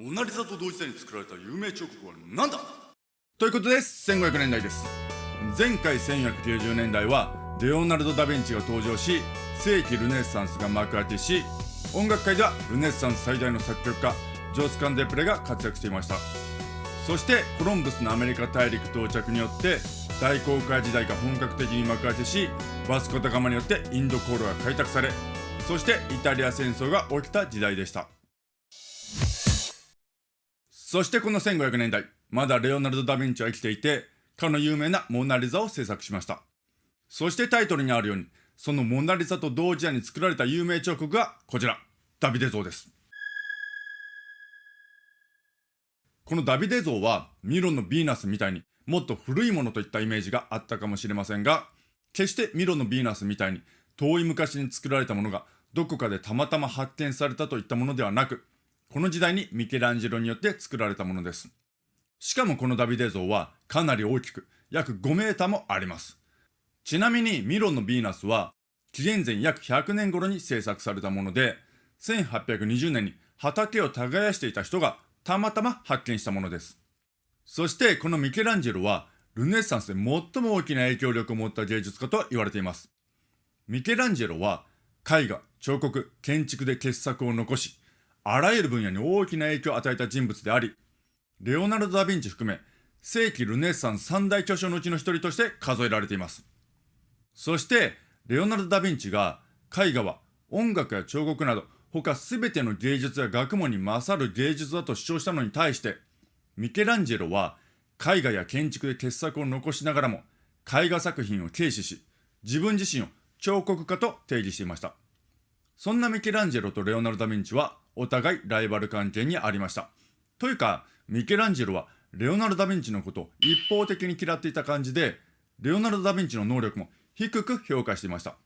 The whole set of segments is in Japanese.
モナリザと同時代に作られた有名彫刻は何だということです。1500年代です。前回1490年代はレオナルド・ダ・ヴィンチが登場し、世紀ルネッサンスが幕開けし、音楽界ではルネッサンス最大の作曲家ジョスカン・デプレが活躍していました。そしてコロンブスのアメリカ大陸到着によって大航海時代が本格的に幕開けし、バスコ・ダ・ガマによってインド航路が開拓され、そしてイタリア戦争が起きた時代でした。そしてこの1500年代、まだレオナルド・ダ・ヴィンチは生きていて、かの有名なモナリザを制作しました。そしてタイトルにあるように、そのモナリザと同時代に作られた有名彫刻がこちら、ダビデ像です。このダビデ像はミロのヴィーナスみたいにもっと古いものといったイメージがあったかもしれませんが、決してミロのヴィーナスみたいに遠い昔に作られたものがどこかでたまたま発見されたといったものではなく、この時代にミケランジェロによって作られたものです。しかもこのダビデ像はかなり大きく、約5メーターもあります。ちなみにミロのヴィーナスは紀元前約100年頃に制作されたもので、1820年に畑を耕していた人がたまたま発見したものです。そしてこのミケランジェロはルネッサンスで最も大きな影響力を持った芸術家と言われています。ミケランジェロは絵画、彫刻、建築で傑作を残し、あらゆる分野に大きな影響を与えた人物であり、レオナルド・ダ・ヴィンチ含め世紀ルネッサンス三大巨匠のうちの一人として数えられています。そしてレオナルド・ダ・ヴィンチが絵画は音楽や彫刻など他すべての芸術や学問に勝る芸術だと主張したのに対して、ミケランジェロは絵画や建築で傑作を残しながらも絵画作品を軽視し、自分自身を彫刻家と定義していました。そんなミケランジェロとレオナルド・ダ・ヴィンチはお互いライバル関係にありました。というか、ミケランジェロはレオナルド・ダ・ヴィンチのことを一方的に嫌っていた感じで、レオナルド・ダ・ヴィンチの能力も低く評価していました。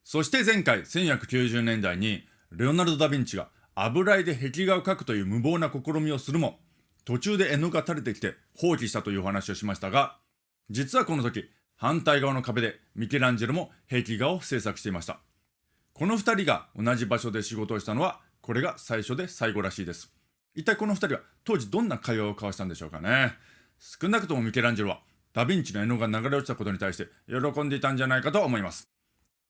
そして前回1490年代にレオナルド・ダ・ヴィンチが油絵で壁画を描くという無謀な試みをするも、途中で絵の具が垂れてきて放棄したというお話をしましたが、実はこの時反対側の壁でミケランジェロも壁画を制作していました。この2人が同じ場所で仕事をしたのはこれが最初で最後らしいです。一体この2人は当時どんな会話を交わしたんでしょうかね。少なくともミケランジェロはダ・ヴィンチの絵の具が流れ落ちたことに対して喜んでいたんじゃないかと思います。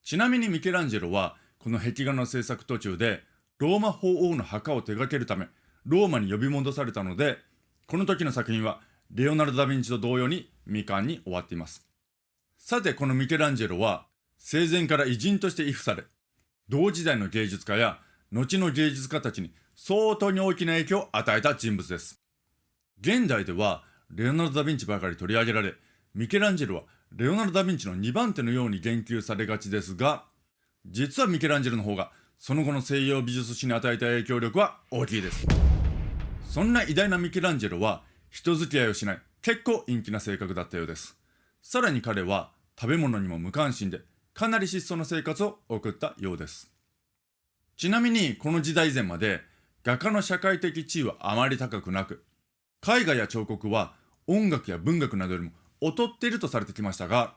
ちなみにミケランジェロはこの壁画の制作途中でローマ法王の墓を手掛けるためローマに呼び戻されたので、この時の作品はレオナルド・ダ・ヴィンチと同様に未完に終わっています。さてこのミケランジェロは生前から偉人として畏怖され、同時代の芸術家や後の芸術家たちに相当に大きな影響を与えた人物です。現代ではレオナルド・ダ・ヴィンチばかり取り上げられ、ミケランジェロはレオナルド・ダ・ヴィンチの2番手のように言及されがちですが、実はミケランジェロの方がその後の西洋美術史に与えた影響力は大きいです。そんな偉大なミケランジェロは人付き合いをしない結構陰気な性格だったようです。さらに彼は食べ物にも無関心でかなり質素な生活を送ったようです。ちなみにこの時代前まで画家の社会的地位はあまり高くなく、絵画や彫刻は音楽や文学などよりも劣っているとされてきましたが、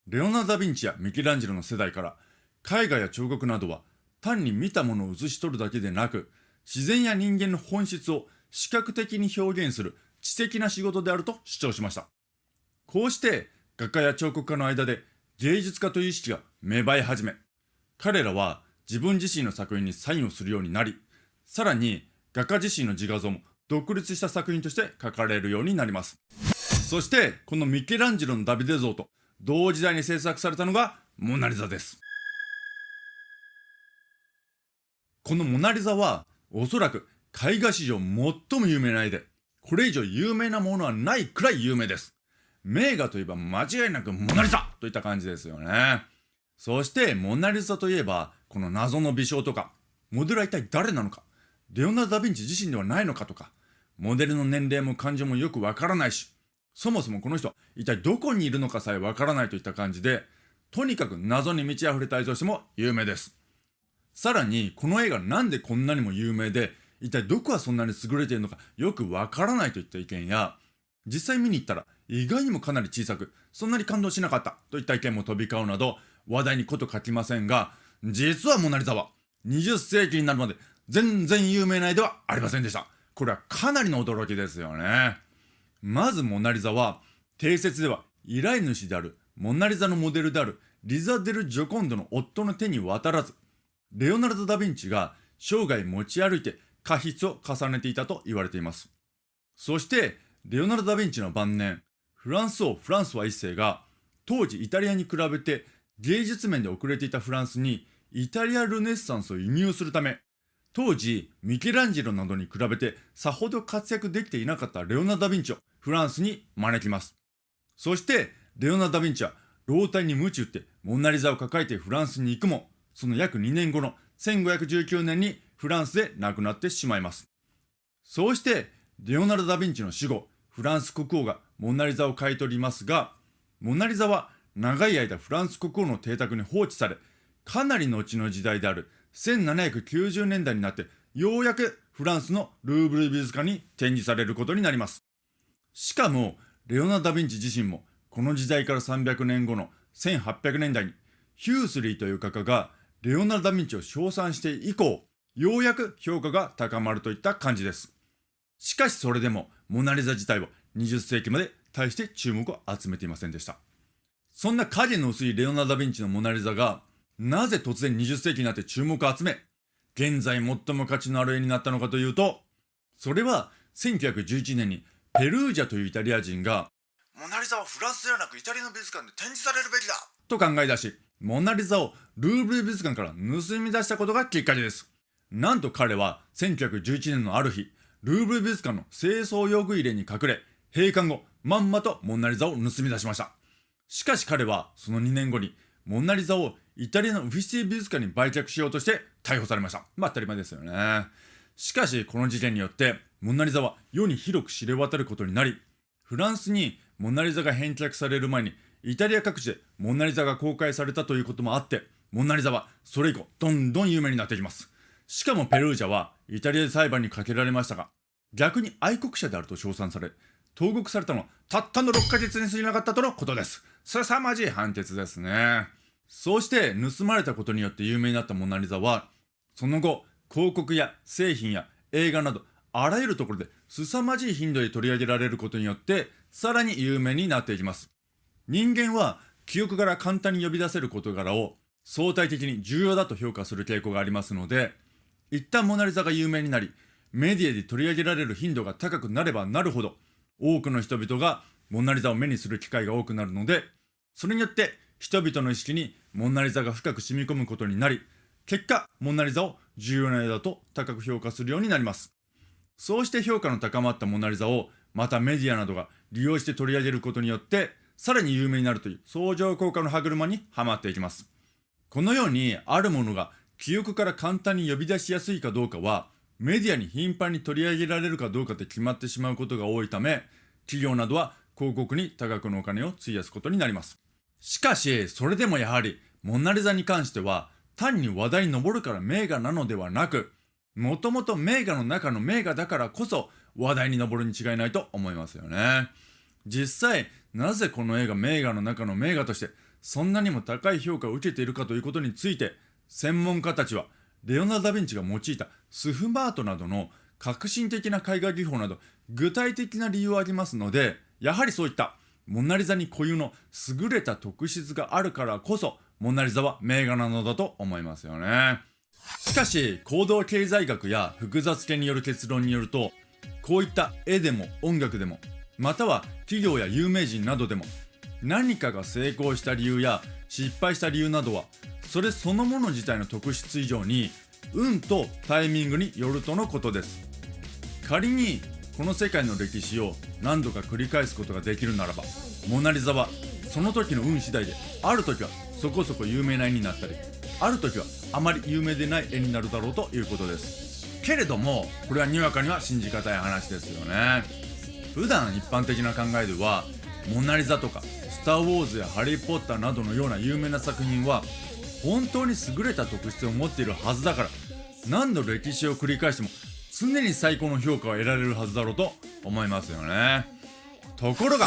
レオナルド・ダ・ヴィンチやミケランジェロの世代から絵画や彫刻などは単に見たものを写し取るだけでなく、自然や人間の本質を視覚的に表現する知的な仕事であると主張しました。こうして画家や彫刻家の間で芸術家という意識が芽生え始め、彼らは自分自身の作品にサインをするようになり、さらに画家自身の自画像も独立した作品として描かれるようになります。そしてこのミケランジェロのダビデ像と同時代に制作されたのがモナリザです。このモナリザはおそらく絵画史上最も有名な絵で、これ以上有名なものはないくらい有名です。名画といえば間違いなくモナリザといった感じですよね。そしてモナリザといえばこの謎の微笑とか、モデルは一体誰なのか、レオナルド・ダ・ヴィンチ自身ではないのかとか、モデルの年齢も感情もよくわからないし、そもそもこの人は一体どこにいるのかさえわからないといった感じで、とにかく謎に満ち溢れた絵としても有名です。さらにこの絵がなんでこんなにも有名で、一体どこがそんなに優れているのかよくわからないといった意見や、実際見に行ったら意外にもかなり小さく、そんなに感動しなかったといった意見も飛び交うなど、話題にこと書きませんが、実はモナリザは20世紀になるまで全然有名な絵ではありませんでした。これはかなりの驚きですよね。まずモナリザは定説では依頼主であるモナリザのモデルであるリザ・デル・ジョコンドの夫の手に渡らず、レオナルド・ダ・ヴィンチが生涯持ち歩いて過失を重ねていたと言われています。そしてレオナルド・ダ・ヴィンチの晩年、フランス王フランソワ一世が当時イタリアに比べて芸術面で遅れていたフランスにイタリアルネッサンスを輸入するため、当時ミケランジェロなどに比べてさほど活躍できていなかったレオナルド・ダ・ヴィンチをフランスに招きます。そしてレオナルド・ダ・ヴィンチは老体に鞭打ってモナリザを抱えてフランスに行くも、その約2年後の1519年にフランスで亡くなってしまいます。そうしてレオナルド・ダ・ヴィンチの死後、フランス国王がモナリザを買い取りますが、モナリザは長い間フランス国王の邸宅に放置され、かなり後の時代である1790年代になってようやくフランスのルーブル美術館に展示されることになります。しかもレオナルド・ダ・ヴィンチ自身もこの時代から300年後の1800年代にヒュースリーという画家がレオナルド・ダ・ヴィンチを称賛して以降、ようやく評価が高まるといった感じです。しかしそれでもモナリザ自体は20世紀まで大して注目を集めていませんでした。そんな影の薄いレオナルド・ダ・ヴィンチのモナリザがなぜ突然20世紀になって注目を集め、現在最も価値のある絵になったのかというと、それは1911年にペルージャというイタリア人がモナリザはフランスではなくイタリアの美術館で展示されるべきだと考え出し、モナリザをルーブル美術館から盗み出したことがきっかけです。なんと彼は1911年のある日、ルーブル美術館の清掃用具入れに隠れ、閉館後まんまとモナリザを盗み出しました。しかし彼はその2年後にモナリザをイタリアのウフィシティ美術館に売却しようとして逮捕されました。当たり前ですよね。しかしこの事件によってモナリザは世に広く知れ渡ることになり、フランスにモナリザが返却される前にイタリア各地でモナリザが公開されたということもあって、モナリザはそれ以降どんどん有名になっていきます。しかもペルージャはイタリアで裁判にかけられましたが、逆に愛国者であると称賛され、投獄されたのはたったの6ヶ月に過ぎなかったとのことです。凄まじい判決ですね。そうして盗まれたことによって有名になったモナリザは、その後広告や製品や映画などあらゆるところで凄まじい頻度で取り上げられることによってさらに有名になっていきます。人間は記憶から簡単に呼び出せる事柄を相対的に重要だと評価する傾向がありますので、一旦モナリザが有名になりメディアで取り上げられる頻度が高くなればなるほど、多くの人々がモナリザを目にする機会が多くなるので、それによって人々の意識にモナリザが深く染み込むことになり、結果モナリザを重要な絵だと高く評価するようになります。そうして評価の高まったモナリザをまたメディアなどが利用して取り上げることによってさらに有名になるという相乗効果の歯車にはまっていきます。このようにあるものが記憶から簡単に呼び出しやすいかどうかはメディアに頻繁に取り上げられるかどうかで決まってしまうことが多いため、企業などは広告に多額のお金を費やすことになります。しかしそれでもやはりモナリザに関しては単に話題に上るから名画なのではなく、もともと名画の中の名画だからこそ話題に上るに違いないと思いますよね。実際なぜこの絵が名画の中の名画としてそんなにも高い評価を受けているかということについて、専門家たちはレオナルド・ダ・ヴィンチが用いたスフマートなどの革新的な絵画技法など具体的な理由はありますので、やはりそういったモナリザに固有の優れた特質があるからこそモナリザは名画なのだと思いますよね。しかし行動経済学や複雑系による結論によると、こういった絵でも音楽でも、または企業や有名人などでも、何かが成功した理由や失敗した理由などはそれそのもの自体の特質以上に運とタイミングによるとのことです。仮にこの世界の歴史を何度か繰り返すことができるならば、モナリザはその時の運次第である時はそこそこ有名な絵になったり、ある時はあまり有名でない絵になるだろうということです。けれどもこれはにわかには信じがたい話ですよね。普段一般的な考えではモナリザとかスター・ウォーズやハリー・ポッターなどのような有名な作品は本当に優れた特質を持っているはずだから、何度歴史を繰り返しても常に最高の評価を得られるはずだろうと思いますよね。ところが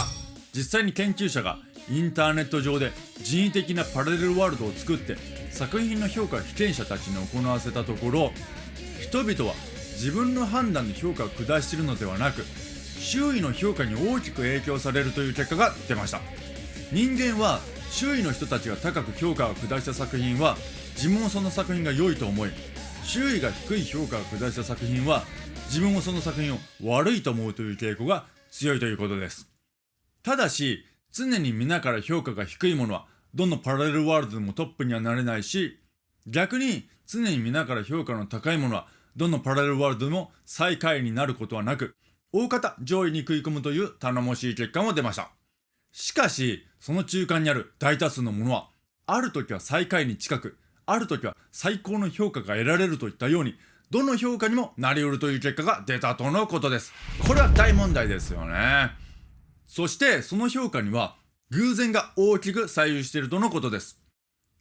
実際に研究者がインターネット上で人為的なパラレルワールドを作って作品の評価を被験者たちに行わせたところ、人々は自分の判断で評価を下しているのではなく、周囲の評価に大きく影響されるという結果が出ました。人間は周囲の人たちが高く評価を下した作品は自分もその作品が良いと思い、周囲が低い評価を下した作品は自分もその作品を悪いと思うという傾向が強いということです。ただし、常に皆から評価が低いものはどのパラレルワールドでもトップにはなれないし、逆に常に皆から評価の高いものはどのパラレルワールドでも最下位になることはなく、大方上位に食い込むという頼もしい結果も出ました。しかし、その中間にある大多数のものは、ある時は最下位に近く、ある時は最高の評価が得られるといったように、どの評価にもなり得るという結果が出たとのことです。これは大問題ですよね。そしてその評価には偶然が大きく左右しているとのことです。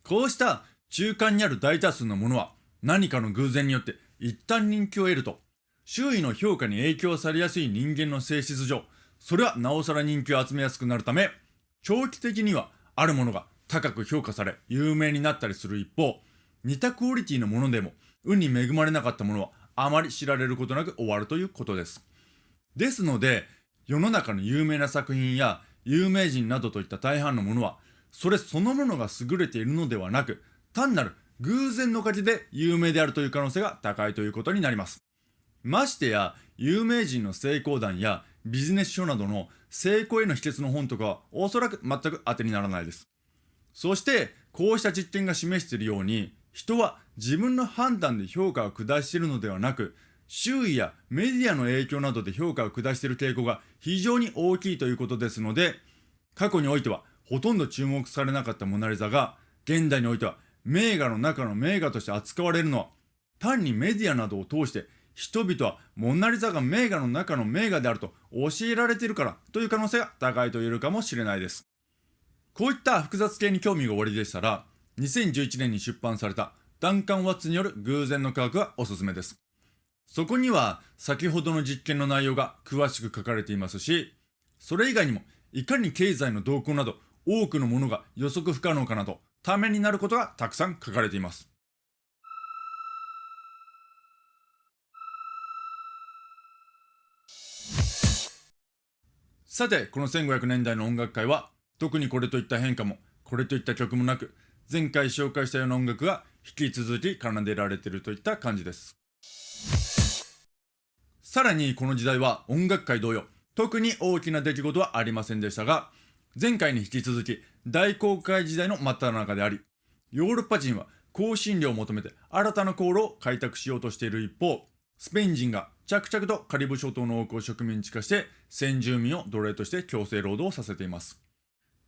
こうした中間にある大多数のものは何かの偶然によって一旦人気を得ると、周囲の評価に影響されやすい人間の性質上、それはなおさら人気を集めやすくなるため、長期的にはあるものが高く評価され有名になったりする一方、似たクオリティのものでも運に恵まれなかったものはあまり知られることなく終わるということです。ですので、世の中の有名な作品や有名人などといった大半のものは、それそのものが優れているのではなく、単なる偶然のおかげで有名であるという可能性が高いということになります。ましてや、有名人の成功談やビジネス書などの成功への秘訣の本とかはおそらく全く当てにならないです。そして、こうした実験が示しているように、人は自分の判断で評価を下しているのではなく、周囲やメディアの影響などで評価を下している傾向が非常に大きいということですので、過去においてはほとんど注目されなかったモナリザが、現代においては名画の中の名画として扱われるのは、単にメディアなどを通して人々はモナリザが名画の中の名画であると教えられているからという可能性が高いと言えるかもしれないです。こういった複雑系に興味がおありでしたら、2011年に出版されたダンカン・ワッツによる偶然の科学がおすすめです。そこには先ほどの実験の内容が詳しく書かれていますし、それ以外にもいかに経済の動向など多くのものが予測不可能かなどためになることがたくさん書かれています。さて、この1500年代の音楽界は特にこれといった変化もこれといった曲もなく、前回紹介したような音楽が引き続き奏でられているといった感じです。さらにこの時代は音楽界同様、特に大きな出来事はありませんでしたが、前回に引き続き大航海時代の真っ只中であり、ヨーロッパ人は香辛料を求めて新たな航路を開拓しようとしている一方、スペイン人が着々とカリブ諸島の多くを植民地化して先住民を奴隷として強制労働をさせています。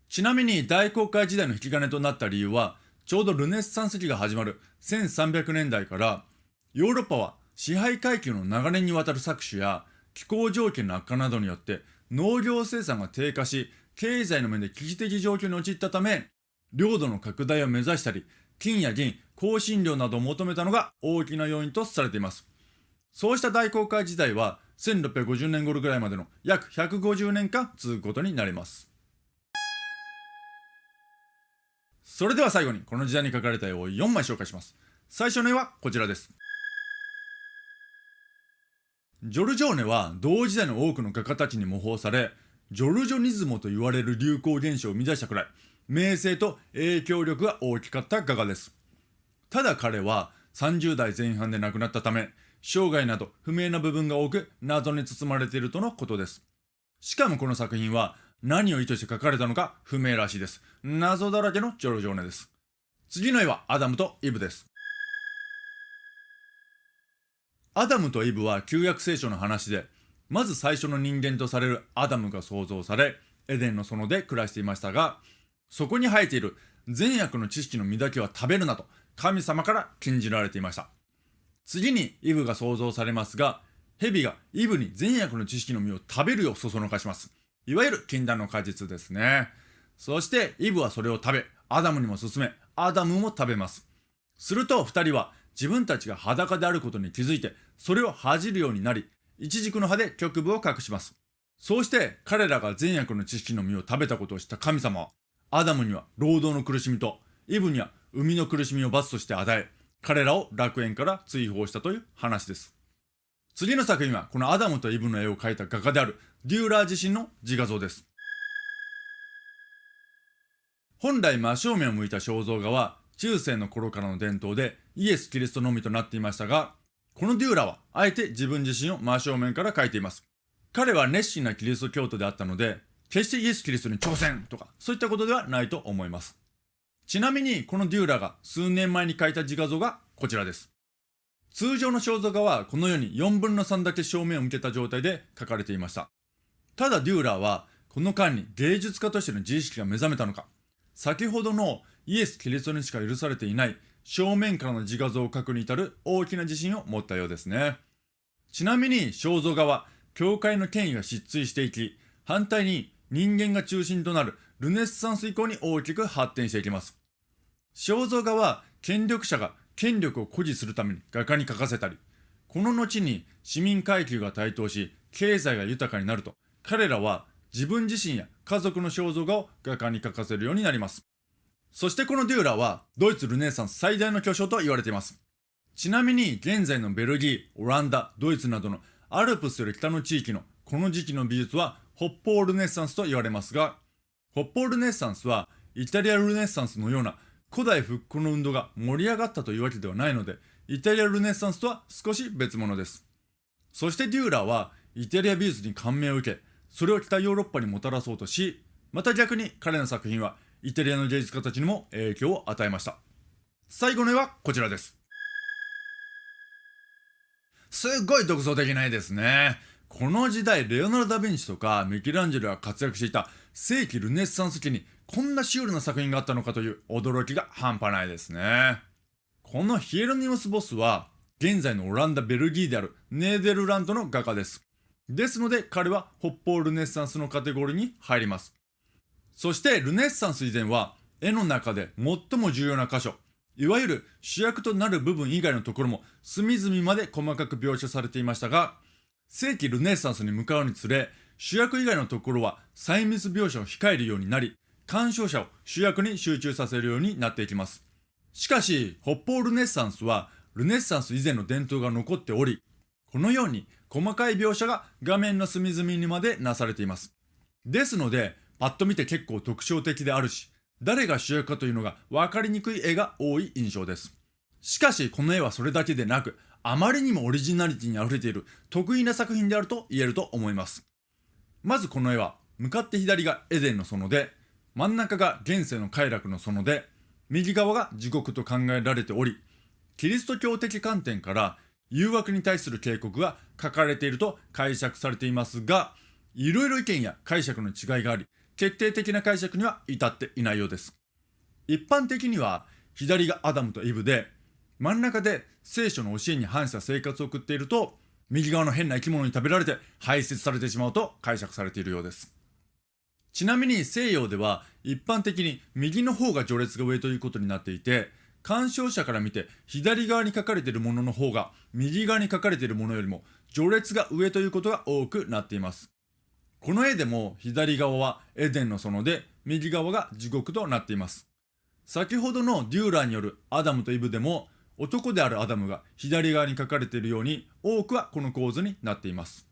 ちなみに大航海時代の引き金となった理由は、ちょうどルネッサンス期が始まる1300年代から、ヨーロッパは支配階級の長年にわたる搾取や気候条件の悪化などによって農業生産が低下し、経済の面で危機的状況に陥ったため、領土の拡大を目指したり、金や銀、香辛料などを求めたのが大きな要因とされています。そうした大航海時代は1650年頃ぐらいまでの約150年間続くことになります。それでは最後にこの時代に書かれた絵を4枚紹介します。最初の絵はこちらです。ジョルジョーネは同時代の多くの画家たちに模倣され、ジョルジョニズモと言われる流行現象を生み出したくらい、名声と影響力が大きかった画家です。ただ彼は30代前半で亡くなったため、生涯など不明な部分が多く謎に包まれているとのことです。しかもこの作品は何を意図して描かれたのか不明らしいです。謎だらけのジョルジョーネです。次の絵はアダムとイブです。アダムとイブは旧約聖書の話で、まず最初の人間とされるアダムが創造され、エデンの園で暮らしていましたが、そこに生えている善悪の知識の実だけは食べるなと神様から禁じられていました。次にイブが創造されますが、蛇がイブに善悪の知識の実を食べるようそそのかします。いわゆる禁断の果実ですね。そしてイブはそれを食べ、アダムにも勧め、アダムも食べます。すると二人は自分たちが裸であることに気づいて、それを恥じるようになり、一軸の葉で局部を隠します。そうして彼らが善悪の知識の実を食べたことを知った神様は、アダムには労働の苦しみと、イブには生みの苦しみを罰として与え、彼らを楽園から追放したという話です。次の作品はこのアダムとイブの絵を描いた画家であるデューラー自身の自画像です。本来真正面を向いた肖像画は中世の頃からの伝統でイエス・キリストのみとなっていましたが、このデューラはあえて自分自身を真正面から描いています。彼は熱心なキリスト教徒であったので、決してイエス・キリストに挑戦とかそういったことではないと思います。ちなみにこのデューラが数年前に描いた自画像がこちらです。通常の肖像画はこのように4分の3だけ正面を向けた状態で描かれていました。ただデューラーはこの間に芸術家としての自意識が目覚めたのか、先ほどのイエス・キリストにしか許されていない正面からの自画像を描くに至る大きな自信を持ったようですね。ちなみに肖像画は教会の権威が失墜していき、反対に人間が中心となるルネッサンス以降に大きく発展していきます。肖像画は権力者が権力を誇示するために画家に描かせたり、この後に市民階級が台頭し経済が豊かになると、彼らは自分自身や家族の肖像画を画家に描かせるようになります。そしてこのデューラーはドイツルネサンス最大の巨匠と言われています。ちなみに現在のベルギー、オランダ、ドイツなどのアルプスより北の地域のこの時期の美術は北方ルネッサンスと言われますが、北方ルネッサンスはイタリアルネッサンスのような古代復古の運動が盛り上がったというわけではないので、イタリアルネッサンスとは少し別物です。そしてデューラーはイタリア美術に感銘を受け、それを北ヨーロッパにもたらそうとし、また逆に彼の作品はイタリアの芸術家たちにも影響を与えました。最後の絵はこちらです。すっごい独創的な絵ですね。この時代、レオナルド・ダ・ヴィンチとかミケランジェロが活躍していた世紀ルネッサンス期にこんなシュールな作品があったのかという驚きが半端ないですね。このヒエロニムス・ボスは現在のオランダ・ベルギーであるネーデルラントの画家です。ですので彼は北方ルネッサンスのカテゴリーに入ります。そしてルネッサンス以前は絵の中で最も重要な箇所、いわゆる主役となる部分以外のところも隅々まで細かく描写されていましたが、世紀ルネッサンスに向かうにつれ主役以外のところは細密描写を控えるようになり、鑑賞者を主役に集中させるようになっていきます。しかし北方ルネッサンスはルネッサンス以前の伝統が残っており、このように細かい描写が画面の隅々にまでなされています。ですのでパッと見て結構特徴的であるし、誰が主役かというのが分かりにくい絵が多い印象です。しかしこの絵はそれだけでなく、あまりにもオリジナリティに溢れている得意な作品であると言えると思います。まずこの絵は向かって左がエデンの園で、真ん中が現世の快楽の園で、右側が地獄と考えられており、キリスト教的観点から誘惑に対する警告が書かれていると解釈されていますが、いろいろ意見や解釈の違いがあり、決定的な解釈には至っていないようです。一般的には左がアダムとイブで、真ん中で聖書の教えに反した生活を送っていると、右側の変な生き物に食べられて排泄されてしまうと解釈されているようです。ちなみに西洋では一般的に右の方が序列が上ということになっていて、鑑賞者から見て左側に書かれているものの方が右側に書かれているものよりも序列が上ということが多くなっています。この絵でも左側はエデンの園で右側が地獄となっています。先ほどのデューラーによるアダムとイブでも男であるアダムが左側に書かれているように多くはこの構図になっています。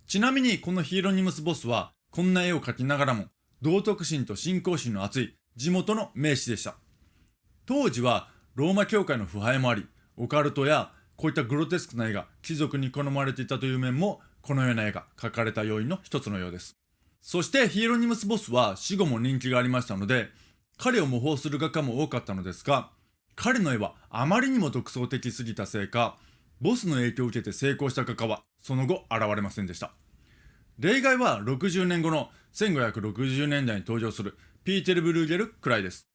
ちなみにこのヒエロニムス・ボスはこんな絵を描きながらも道徳心と信仰心の厚い地元の名士でした。当時はローマ教会の腐敗もあり、オカルトやこういったグロテスクな絵が貴族に好まれていたという面もこのような絵が描かれた要因の一つのようです。そしてヒエロニムス・ボスは死後も人気がありましたので、彼を模倣する画家も多かったのですが、彼の絵はあまりにも独創的すぎたせいか、ボスの影響を受けて成功した画家はその後現れませんでした。例外は60年後の1560年代に登場するピーテル・ブルーゲルくらいです。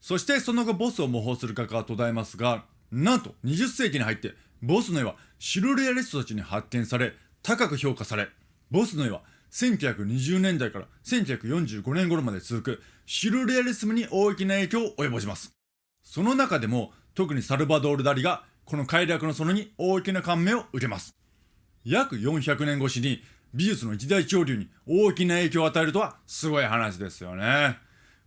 そしてその後ボスを模倣する画家が途絶えますが、なんと20世紀に入ってボスの絵はシュルレアリストたちに発見され、高く評価され、ボスの絵は1920年代から1945年頃まで続くシュルレアリスムに大きな影響を及ぼします。その中でも特にサルバドール・ダリがこの快楽の園に大きな感銘を受けます。約400年越しに美術の一大潮流に大きな影響を与えるとはすごい話ですよね。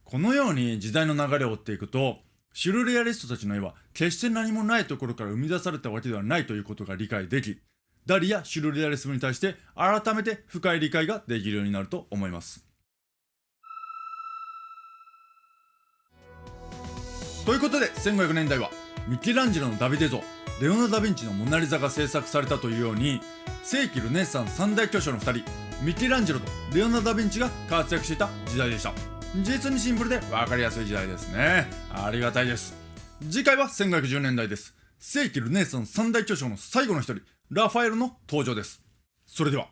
このように時代の流れを追っていくと、シュルレアリストたちの絵は決して何もないところから生み出されたわけではないということが理解でき、ダリやシュルレアリスムに対して改めて深い理解ができるようになると思います。ということで1500年代はミケランジェロのダビデ像、レオナルド・ダ・ヴィンチのモナリザが制作されたというように、世紀ルネッサンス三大巨匠の2人、ミケランジェロとレオナルド・ダ・ヴィンチが活躍していた時代でした。実にシンプルで分かりやすい時代ですね。ありがたいです。次回は1510年代です。世紀ルネッサンス三大巨匠の最後の一人、ラファエロの登場です。それでは。